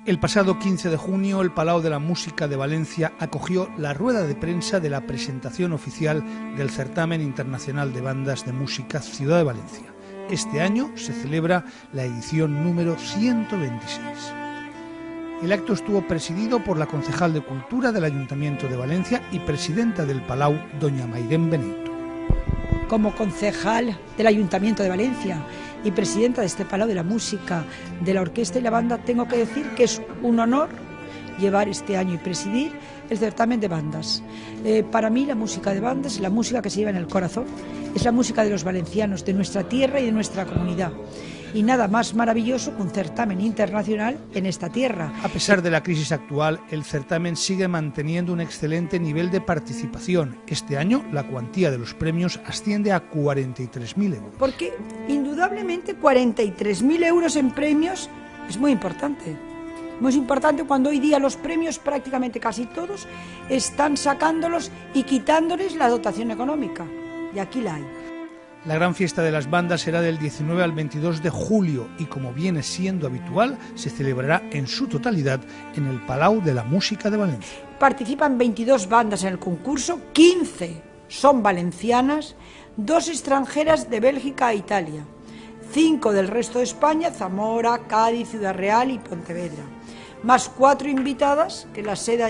El pasado 15 de junio, el Palau de la Música de Valencia acogió la rueda de prensa de la presentación oficial del Certamen Internacional de Bandas de Música Ciudad de Valencia. Este año se celebra la edición número 126. El acto estuvo presidido por la concejal de Cultura del Ayuntamiento de Valencia y presidenta del Palau, doña Mairén Benito. Como concejal del Ayuntamiento de Valencia y presidenta de este Palau de la Música, de la Orquesta y la Banda, tengo que decir que es un honor llevar este año y presidir el certamen de bandas. Para mí la música de bandas es la música que se lleva en el corazón, es la música de los valencianos, de nuestra tierra y de nuestra comunidad. Y nada más maravilloso que un certamen internacional en esta tierra. A pesar de la crisis actual, el certamen sigue manteniendo un excelente nivel de participación. Este año la cuantía de los premios asciende a 43.000 euros. Porque indudablemente 43.000 euros en premios es muy importante. Muy importante cuando hoy día los premios prácticamente casi todos están sacándolos y quitándoles la dotación económica. Y aquí la hay. La gran fiesta de las bandas será del 19 al 22 de julio y, como viene siendo habitual, se celebrará en su totalidad en el Palau de la Música de Valencia. Participan 22 bandas en el concurso, 15 son valencianas, 2 extranjeras de Bélgica e Italia, 5 del resto de España, Zamora, Cádiz, Ciudad Real y Pontevedra, más 4 invitadas, que la Seda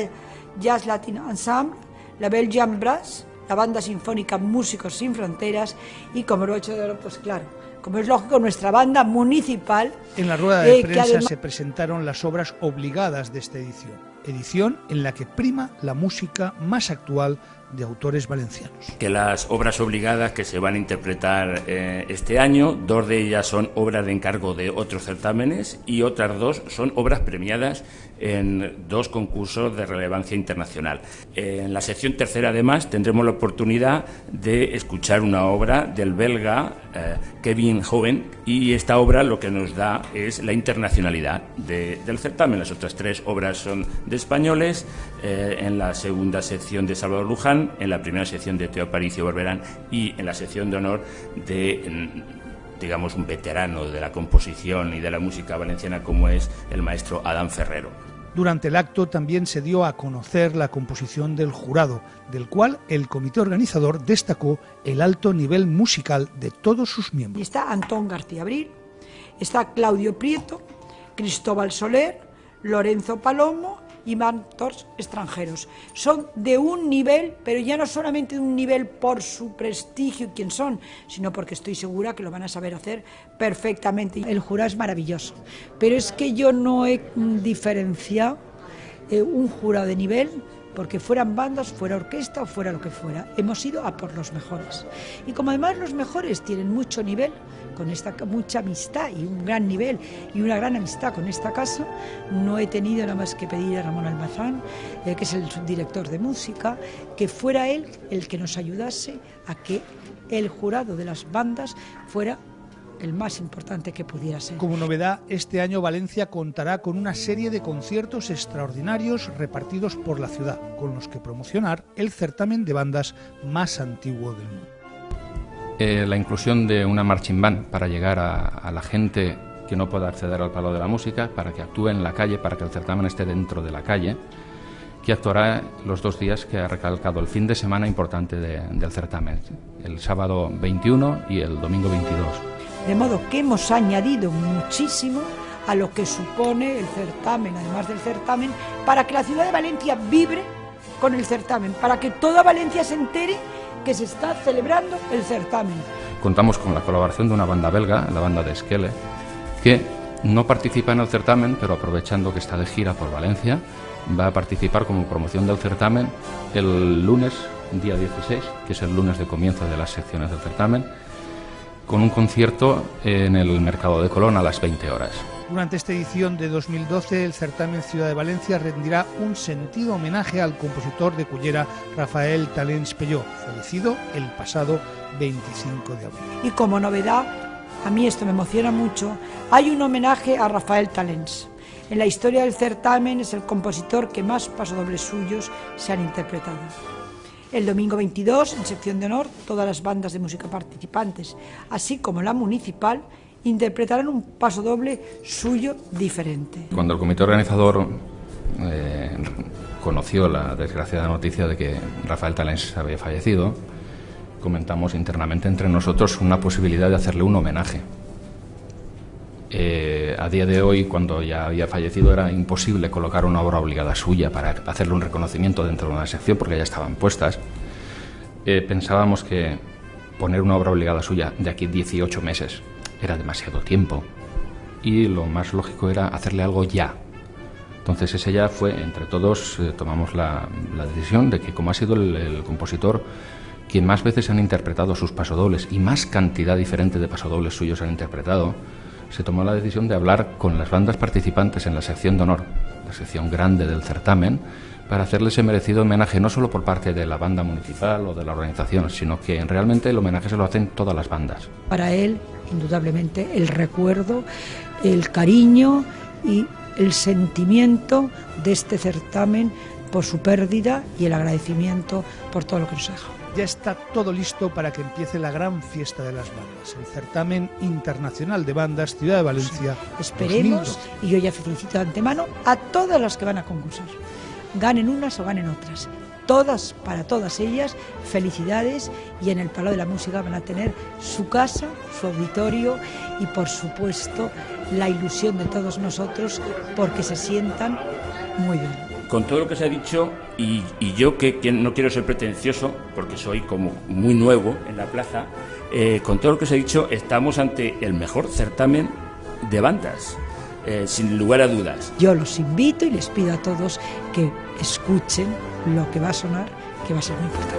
Jazz Latin Ensemble, la Belgian Brass, la Banda Sinfónica Músicos Sin Fronteras y, como lo he hecho de oro, pues claro, como es lógico, nuestra banda municipal. En la rueda de prensa se presentaron las obras obligadas de esta edición en la que prima la música más actual de autores valencianos. Que las obras obligadas que se van a interpretar este año, 2 de ellas son obras de encargo de otros certámenes y otras 2 son obras premiadas en 2 concursos de relevancia internacional. En la sección tercera, además, tendremos la oportunidad de escuchar una obra del belga Kevin Hoven, y esta obra lo que nos da es la internacionalidad del certamen. Las otras 3 obras son de españoles, en la segunda sección de Salvador Luján, en la primera sección de Teo Aparicio Barberán y en la sección de honor de, digamos, un veterano de la composición y de la música valenciana como es el maestro Adán Ferrero. Durante el acto también se dio a conocer la composición del jurado, del cual el comité organizador destacó el alto nivel musical de todos sus miembros. Y está Antón García Abril, está Claudio Prieto, Cristóbal Soler, Lorenzo Palomo y mantors extranjeros. Son de un nivel, pero ya no solamente de un nivel por su prestigio y quién son, sino porque estoy segura que lo van a saber hacer perfectamente. El jurado es maravilloso, pero es que yo no he diferenciado un jurado de nivel porque fueran bandas, fuera orquesta o fuera lo que fuera. Hemos ido a por los mejores. Y como además los mejores tienen mucho nivel, con esta mucha amistad y un gran nivel y una gran amistad con esta casa, no he tenido nada más que pedir a Ramón Almazán, que es el subdirector de música, que fuera él el que nos ayudase a que el jurado de las bandas fuera el más importante que pudiera ser. Como novedad, este año Valencia contará con una serie de conciertos extraordinarios repartidos por la ciudad, con los que promocionar el certamen de bandas más antiguo del mundo. La inclusión de una marching band para llegar a la gente que no pueda acceder al Palau de la Música, para que actúe en la calle, para que el certamen esté dentro de la calle, que actuará los 2 días que ha recalcado el fin de semana importante del certamen, el sábado 21 y el domingo 22. De modo que hemos añadido muchísimo a lo que supone el certamen, además del certamen, para que la ciudad de Valencia vibre con el certamen, para que toda Valencia se entere que se está celebrando el certamen. Contamos con la colaboración de una banda belga, la banda de Skele, que no participa en el certamen, pero aprovechando que está de gira por Valencia, va a participar como promoción del certamen el lunes, día 16, que es el lunes de comienzo de las secciones del certamen, con un concierto en el Mercado de Colón a las 20 horas. Durante esta edición de 2012, el certamen Ciudad de Valencia rendirá un sentido homenaje al compositor de Cullera, Rafael Talens Pelló, fallecido el pasado 25 de abril. Y como novedad, a mí esto me emociona mucho, hay un homenaje a Rafael Talens. En la historia del certamen es el compositor que más pasodobles suyos se han interpretado. El domingo 22, en sección de honor, todas las bandas de música participantes, así como la municipal, interpretarán un pasodoble suyo diferente. Cuando el comité organizador conoció la desgraciada noticia de que Rafael Talens había fallecido, comentamos internamente entre nosotros una posibilidad de hacerle un homenaje. A día de hoy, cuando ya había fallecido, era imposible colocar una obra obligada suya para hacerle un reconocimiento dentro de una sección, porque ya estaban puestas. Pensábamos que poner una obra obligada suya de aquí 18 meses era demasiado tiempo, y lo más lógico era hacerle algo ya. Entonces ese ya fue, entre todos tomamos la decisión de que, como ha sido el compositor quien más veces han interpretado sus pasodobles y más cantidad diferente de pasodobles suyos han interpretado, se tomó la decisión de hablar con las bandas participantes en la sección de honor, la sección grande del certamen, para hacerles ese merecido homenaje, no solo por parte de la banda municipal o de la organización, sino que realmente el homenaje se lo hacen todas las bandas. Para él, indudablemente, el recuerdo, el cariño y el sentimiento de este certamen por su pérdida y el agradecimiento por todo lo que nos ha dejado. Ya está todo listo para que empiece la gran fiesta de las bandas, el Certamen Internacional de Bandas Ciudad de Valencia. Sí, esperemos, 2012. Y yo ya felicito de antemano a todas las que van a concursar, ganen unas o ganen otras. Todas, para todas ellas, felicidades, y en el Palau de la Música van a tener su casa, su auditorio y, por supuesto, la ilusión de todos nosotros porque se sientan muy bien. Con todo lo que se ha dicho, y yo que no quiero ser pretencioso, porque soy como muy nuevo en la plaza, con todo lo que se ha dicho, estamos ante el mejor certamen de bandas, sin lugar a dudas. Yo los invito y les pido a todos que escuchen lo que va a sonar, que va a ser muy importante.